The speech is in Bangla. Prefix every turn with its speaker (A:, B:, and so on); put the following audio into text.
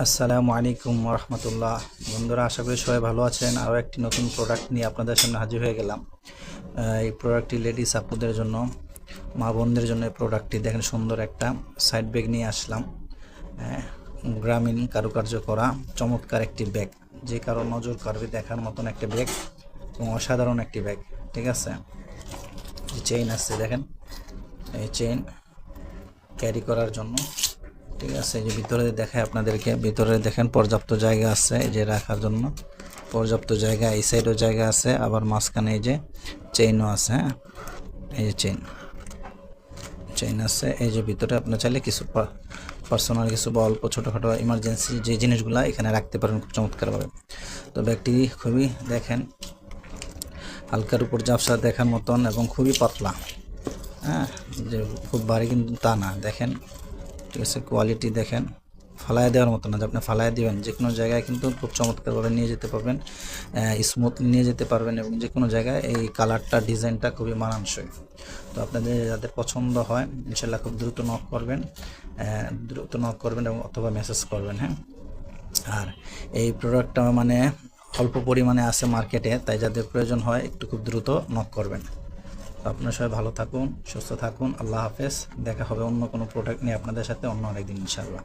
A: আসসালামু আলাইকুম রহমতুল্লাহ। বন্ধুরা, আশা করি সবাই ভালো আছেন। আরও একটি নতুন প্রোডাক্ট নিয়ে আপনাদের সামনে হাজির হয়ে গেলাম। এই প্রোডাক্টটি লেডিস আপুদের জন্য, মা বোনদের জন্য। এই প্রোডাক্টটি দেখেন, সুন্দর একটা সাইড ব্যাগ নিয়ে আসলাম। গ্রামীণ কারুকার্য করা চমৎকার একটি ব্যাগ, যে কারো নজর কাড়বে দেখার মতন একটা ব্যাগ এবং অসাধারণ একটি ব্যাগ। ঠিক আছে, চেইন আছে দেখেন, এই চেইন ক্যারি করার জন্য। ঠিক আছে, এই যে ভিতরে দেখায় আপনাদেরকে, ভিতরে দেখেন পর্যাপ্ত জায়গা আছে এই যে রাখার জন্য, পর্যাপ্ত জায়গা। এই সাইডও জায়গা আছে, আবার মাঝখানে এই যে চেইনও আছে। হ্যাঁ, এই যে চেইন আছে। এই যে ভিতরে আপনার চাইলে কিছু পার্সোনাল কিছু বা অল্প ছোটোখাটো ইমার্জেন্সি যে জিনিসগুলো এখানে রাখতে পারেন খুব চমৎকারভাবে। তো ব্যাগটি খুবই দেখেন হালকার উপর ঝাপসা দেখার মতন এবং খুবই পাতলা। হ্যাঁ, যে খুব ভারী কিন্তু তা না, দেখেন। ঠিক আছে, কোয়ালিটি দেখেন, ফালায় দেওয়ার মতো না যে আপনি ফালায় দেবেন, যে কোনো জায়গায় কিন্তু খুব চমৎকারভাবে নিয়ে যেতে পারবেন, স্মুথলি নিয়ে যেতে পারবেন এবং যে কোনো জায়গায় এই কালারটা ডিজাইনটা খুবই মানানসই। তো আপনাদের যাদের পছন্দ হয় ইনশাল্লাহ খুব দ্রুত নক করবেন এবং অথবা মেসেজ করবেন। হ্যাঁ, আর এই প্রোডাক্টটা মানে অল্প পরিমাণে আছে মার্কেটে, তাই যাদের প্রয়োজন হয় একটু খুব দ্রুত নক করবেন। আপনারা সবাই ভালো থাকুন, সুস্থ থাকুন। আল্লাহ হাফেজ। দেখা হবে অন্য কোনো প্রোডাক্ট নিয়ে আপনাদের সাথে অন্য আরেকদিন ইনশাআল্লাহ।